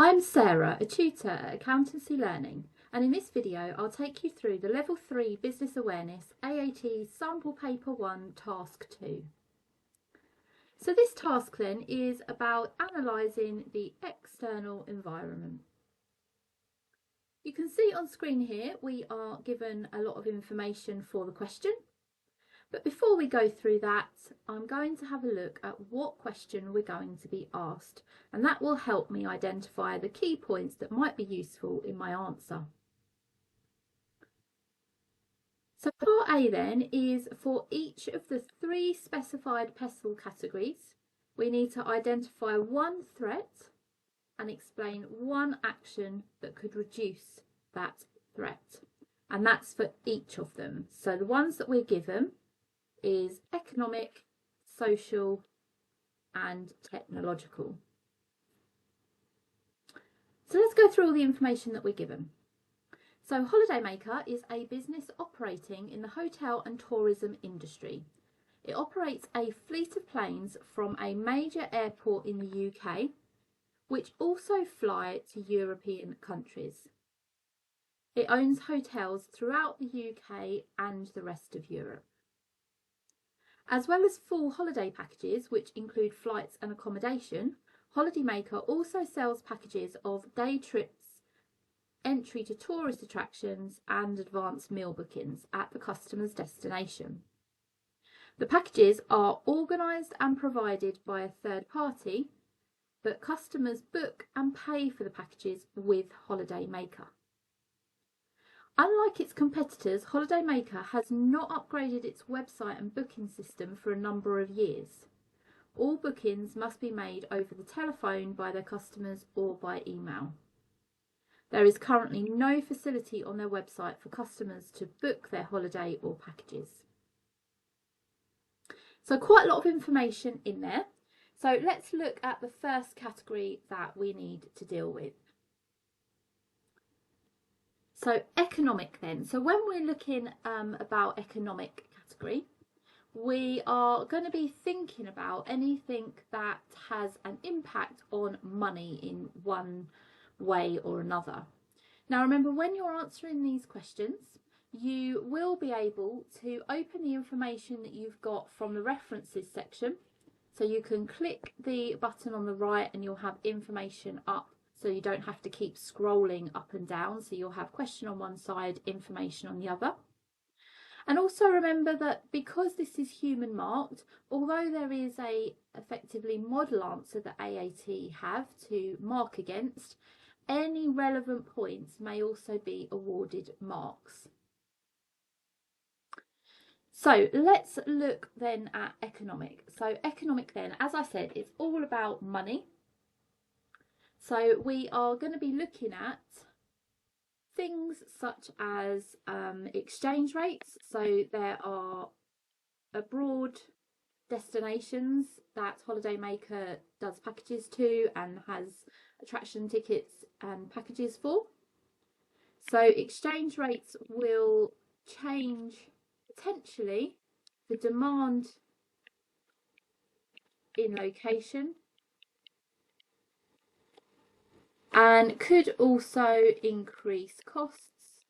I'm Sarah, a tutor at Accountancy Learning, and in this video I'll take you through the Level 3 Business Awareness AAT Sample Paper 1 Task 2. So this task then is about analysing the external environment. You can see on screen here we are given a lot of information for the question. But before we go through that, I'm going to have a look at what question we're going to be asked, and that will help me identify the key points that might be useful in my answer. So part A then is for each of the 3 specified PESTLE categories, we need to identify one threat and explain one action that could reduce that threat. And that's for each of them. So the ones that we're given is economic, social and technological. So let's go through all the information that we're given. So Holidaymaker is a business operating in the hotel and tourism industry. It operates a fleet of planes from a major airport in the UK, which also fly to European countries. It owns hotels throughout the UK and the rest of Europe. As well as full holiday packages, which include flights and accommodation, Holidaymaker also sells packages of day trips, entry to tourist attractions and advanced meal bookings at the customer's destination. The packages are organised and provided by a third party, but customers book and pay for the packages with Holidaymaker. Unlike its competitors, Holidaymaker has not upgraded its website and booking system for a number of years. All bookings must be made over the telephone by their customers or by email. There is currently no facility on their website for customers to book their holiday or packages. So quite a lot of information in there. So let's look at the first category that we need to deal with. So economic then. So when we're looking about economic category, we are going to be thinking about anything that has an impact on money in one way or another. Now remember, when you're answering these questions, you will be able to open the information that you've got from the references section. So you can click the button on the right and you'll have information up. So you don't have to keep scrolling up and down. So you'll have question on one side, information on the other. And also remember that because this is human marked, although there is a effectively model answer that AAT have to mark against, any relevant points may also be awarded marks. So let's look then at economic. So economic then, as I said, it's all about money. So we are going to be looking at things such as exchange rates. So there are abroad destinations that Holidaymaker does packages to and has attraction tickets and packages for. So exchange rates will change potentially the demand in location, and could also increase costs.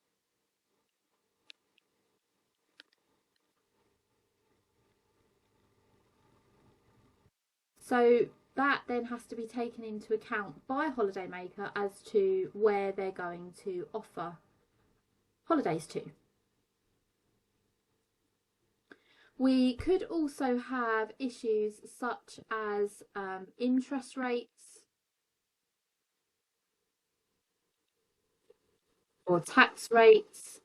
So that then has to be taken into account by Holidaymaker as to where they're going to offer holidays to. We could also have issues such as interest rates or tax rates,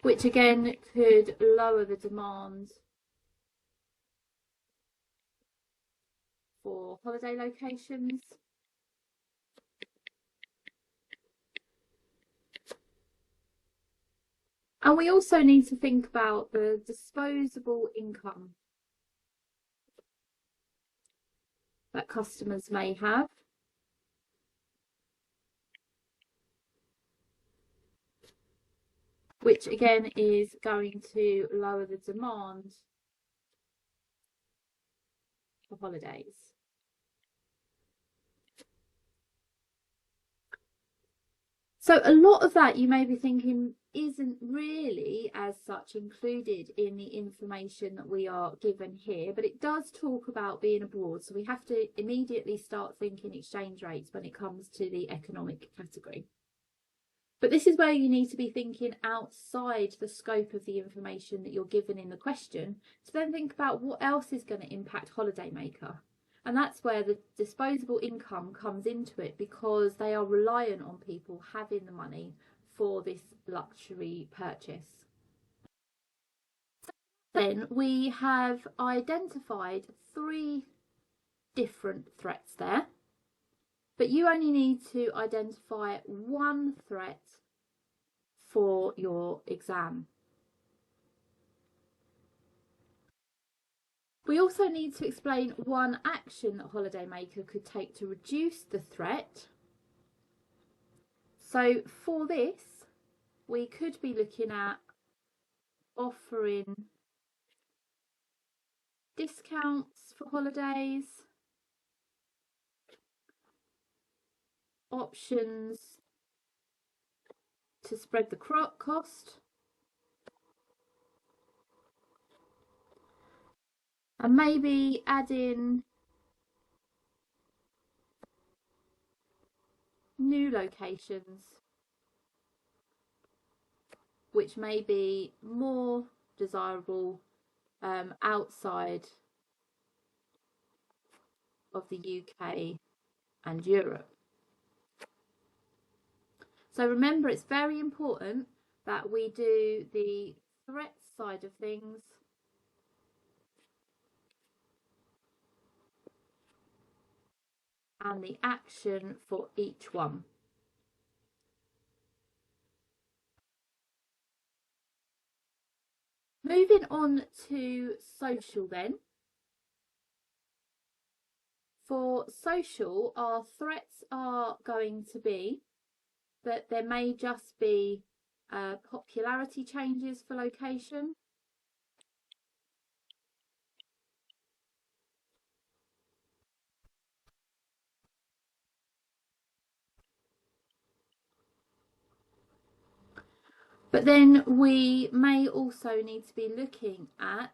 which again could lower the demand for holiday locations. And we also need to think about the disposable income that customers may have. Which again is going to lower the demand for holidays. So a lot of that you may be thinking isn't really as such included in the information that we are given here, but it does talk about being abroad. So we have to immediately start thinking exchange rates when it comes to the economic category. But this is where you need to be thinking outside the scope of the information that you're given in the question to then think about what else is going to impact holidaymaker. And that's where the disposable income comes into it, because they are reliant on people having the money for this luxury purchase. Then we have identified 3 different threats there, but you only need to identify 1 threat for your exam. We also need to explain 1 action that holidaymaker could take to reduce the threat. So for this, we could be looking at offering discounts for holidays, options to spread the cost, and maybe add in new locations which may be more desirable outside of the UK and Europe. So remember, it's very important that we do the threat side of things and the action for each one. Moving on to social then. For social, our threats are going to be that there may just be popularity changes for location. But then we may also need to be looking at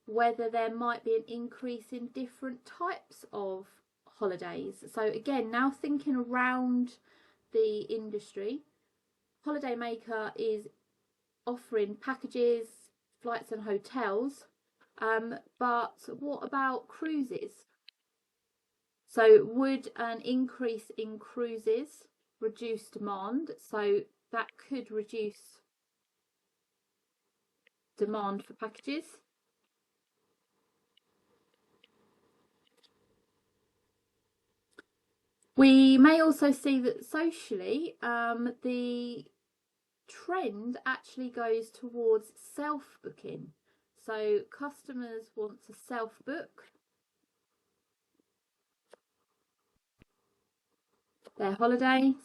whether there might be an increase in different types of holidays. So again, now thinking around the industry, holidaymaker is offering packages, flights and hotels, but what about cruises? So would an increase in cruises reduce demand? So that could reduce demand for packages. We may also see that socially, the trend actually goes towards self-booking. So customers want to self-book their holidays.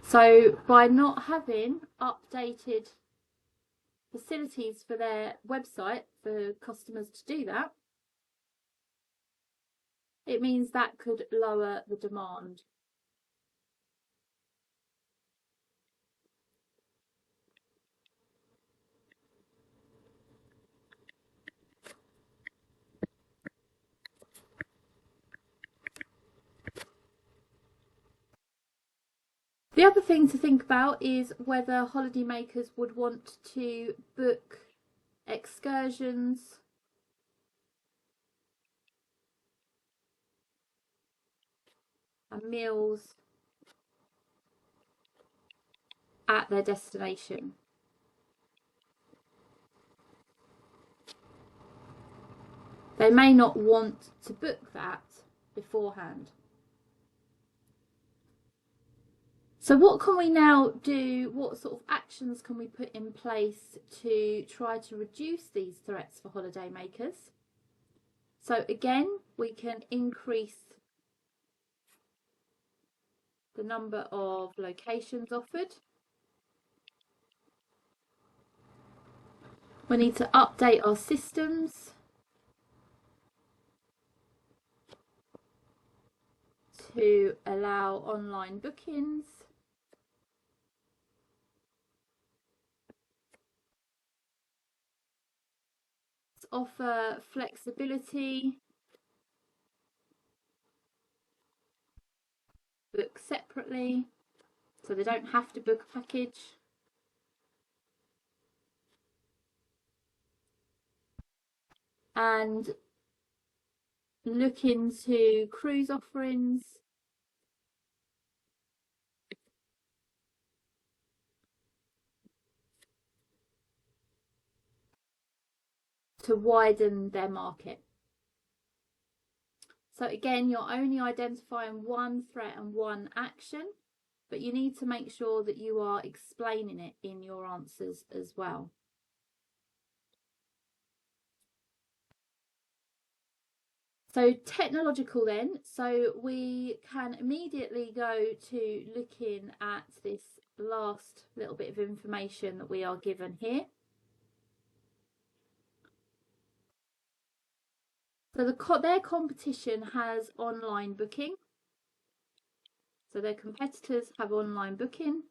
So by not having updated facilities for their website for customers to do that, it means that could lower the demand. The other thing to think about is whether holidaymakers would want to book excursions, and meals at their destination. They may not want to book that beforehand. So what can we now do? What sort of actions can we put in place to try to reduce these threats for holidaymakers? So again, we can increase the number of locations offered. We need to update our systems to allow online bookings. Offer flexibility, book separately, so they don't have to book a package. And look into cruise offerings. To widen their market. So again, you're only identifying one threat and one action, but you need to make sure that you are explaining it in your answers as well. So technological then, so we can immediately go to looking at this last little bit of information that we are given here. So their competition has online booking. So their competitors have online booking.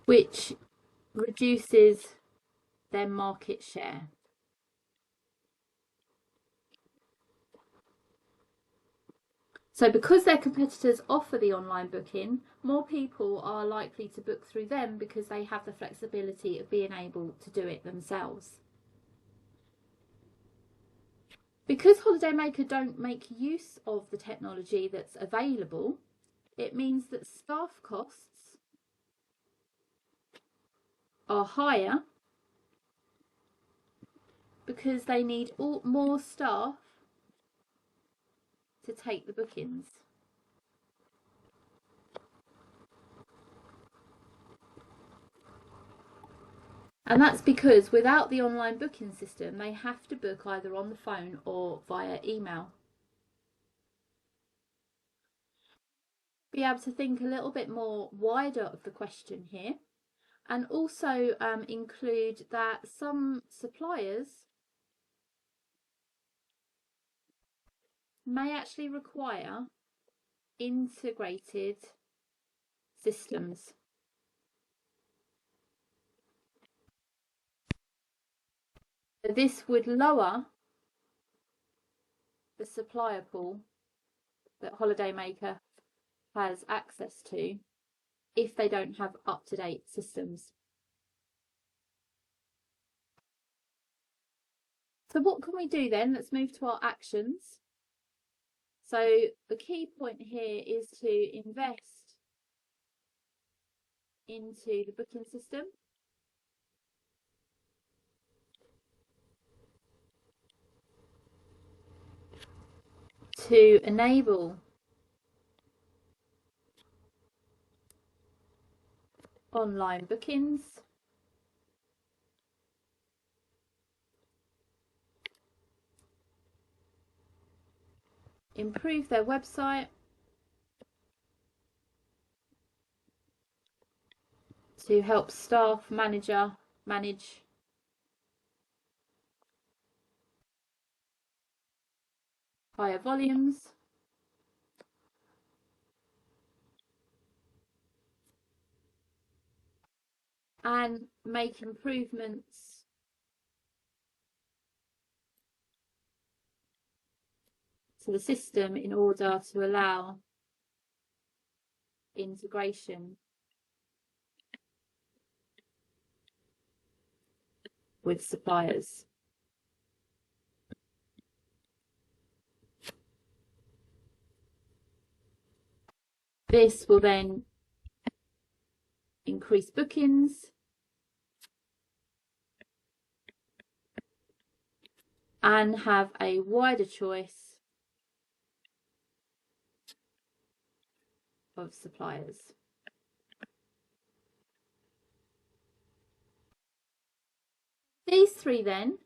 Which reduces their market share. So because their competitors offer the online booking, more people are likely to book through them because they have the flexibility of being able to do it themselves. Because Holidaymaker don't make use of the technology that's available, it means that staff costs are higher because they need more staff to take the bookings. And that's because without the online booking system, they have to book either on the phone or via email. Be able to think a little bit more wider of the question here, and also include that some suppliers may actually require integrated systems. This would lower the supplier pool that Holidaymaker has access to if they don't have up-to-date systems. So what can we do then? Let's move to our actions. So the key point here is to invest into the booking system. To enable online bookings. Improve their website. To help staff manage higher volumes. And make improvements to the system in order to allow integration with suppliers. This will then increase bookings and have a wider choice of suppliers. These three then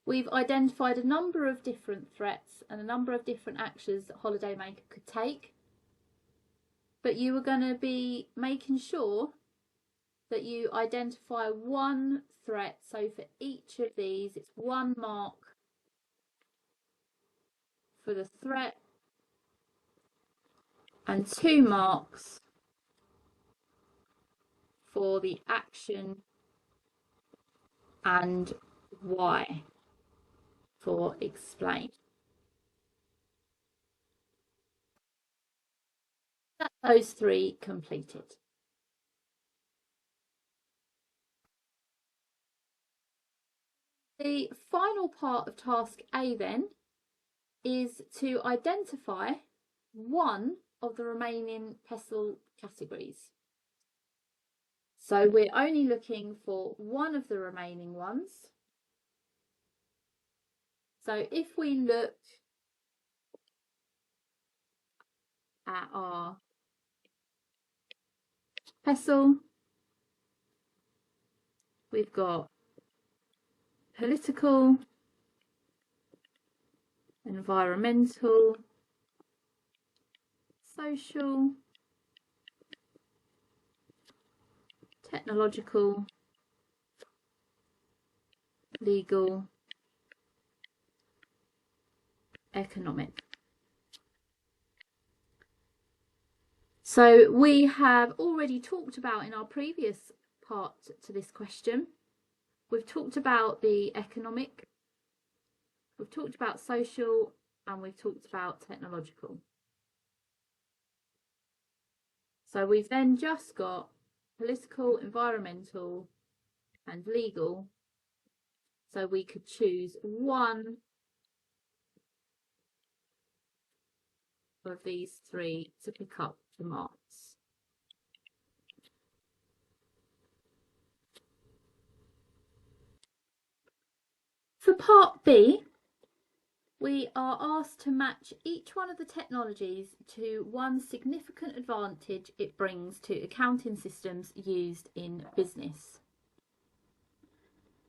We've identified a number of different threats and a number of different actions that Holidaymaker could take, but you are going to be making sure that you identify one threat. So for each of these, it's 1 mark for the threat and 2 marks for the action and why for explain. That's those 3 completed. The final part of task A then is to identify one of the remaining PESTLE categories. So we're only looking for one of the remaining ones. So if we look at our PESTLE, we've got political, environmental, social, technological, legal, economic. So we have already talked about in our previous part to this question, we've talked about the economic, we've talked about social, and we've talked about technological. So we've then just got political, environmental, and legal. So we could choose one of these 3 to pick up the marks. For part B, we are asked to match each one of the technologies to one significant advantage it brings to accounting systems used in business.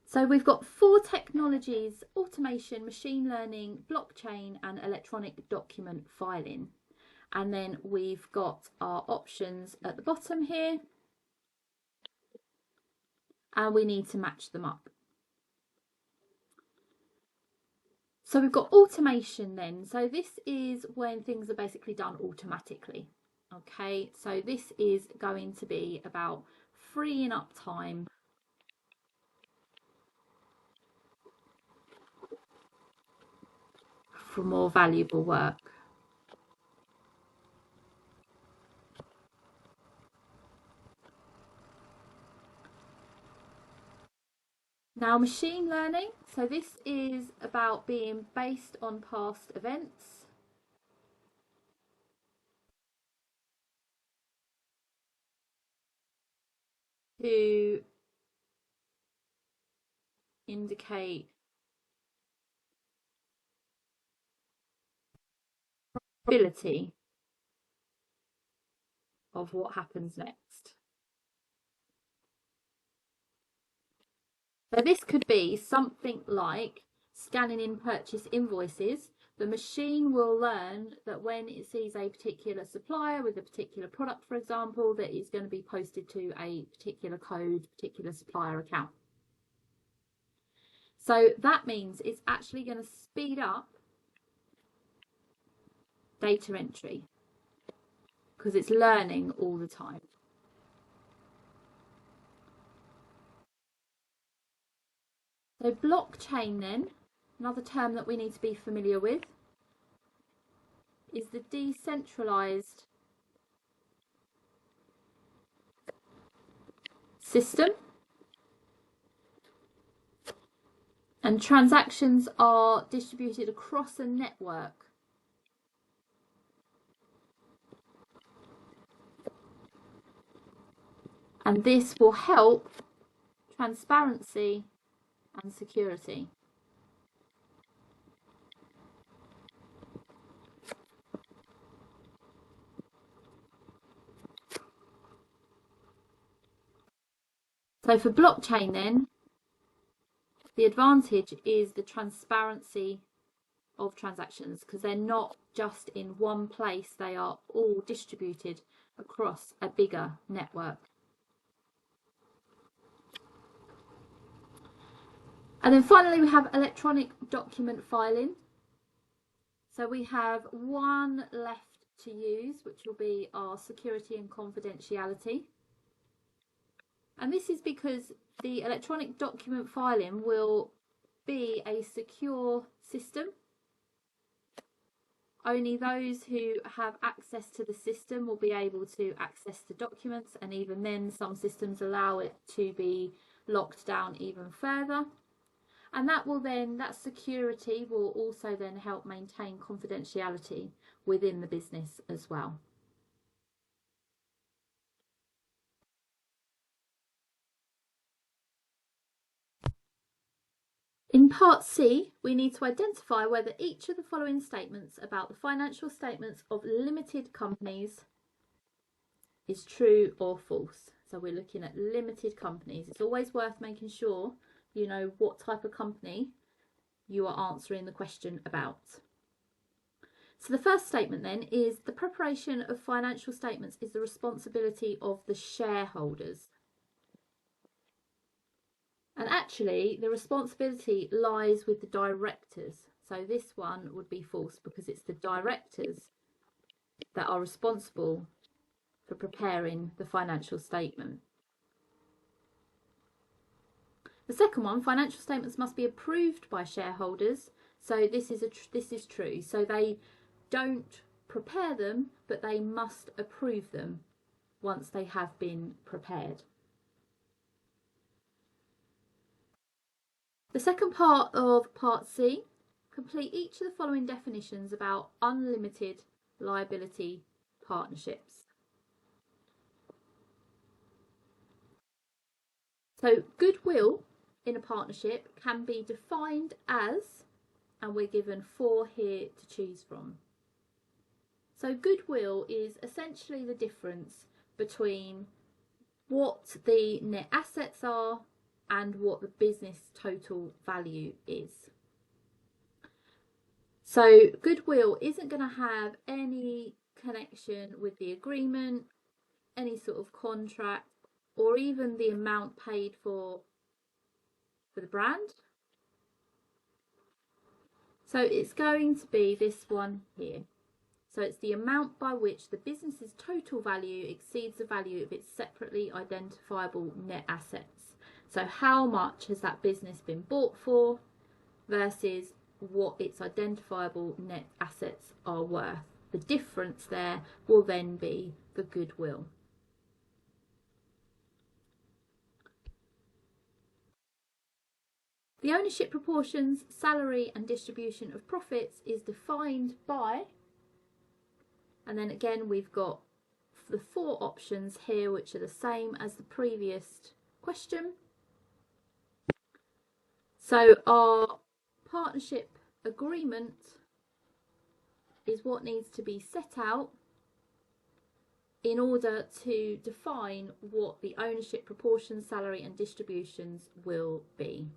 So we've got 4 technologies: automation, machine learning, blockchain, and electronic document filing. And then we've got our options at the bottom here, and we need to match them up. So we've got automation then. So this is when things are basically done automatically. Okay, so this is going to be about freeing up time for more valuable work. Now, machine learning, so this is about being based on past events. To indicate probability of what happens next. So this could be something like scanning in purchase invoices. The machine will learn that when it sees a particular supplier with a particular product, for example, that is going to be posted to a particular code, particular supplier account. So that means it's actually going to speed up data entry because it's learning all the time. So blockchain then, another term that we need to be familiar with, is the decentralized system, and transactions are distributed across a network. And this will help transparency and security. So for blockchain then, The advantage is the transparency of transactions, because they're not just in one place, they are all distributed across a bigger network. And then finally we have electronic document filing. So we have one left to use, which will be our security and confidentiality. And this is because the electronic document filing will be a secure system. Only those who have access to the system will be able to access the documents, and even then some systems allow it to be locked down even further. And that security will also then help maintain confidentiality within the business as well. In part C, we need to identify whether each of the following statements about the financial statements of limited companies is true or false. So we're looking at limited companies. It's always worth making sure you know what type of company you are answering the question about. So the first statement then is the preparation of financial statements is the responsibility of the shareholders. And actually the responsibility lies with the directors. So this one would be false, because it's the directors that are responsible for preparing the financial statement. The second one, financial statements must be approved by shareholders. So this is true. So they don't prepare them, but they must approve them once they have been prepared. The second part of part C, complete each of the following definitions about unlimited liability partnerships. So goodwill in a partnership can be defined as, and we're given 4 here to choose from. So goodwill is essentially the difference between what the net assets are and what the business total value is. So goodwill isn't going to have any connection with the agreement, any sort of contract, or even the amount paid for the brand. So it's going to be this one here. So it's the amount by which the business's total value exceeds the value of its separately identifiable net assets. So how much has that business been bought for versus what its identifiable net assets are worth. The difference there will then be the goodwill. The ownership proportions, salary and distribution of profits is defined by, and then again we've got the 4 options here which are the same as the previous question. So our partnership agreement is what needs to be set out in order to define what the ownership proportions, salary and distributions will be.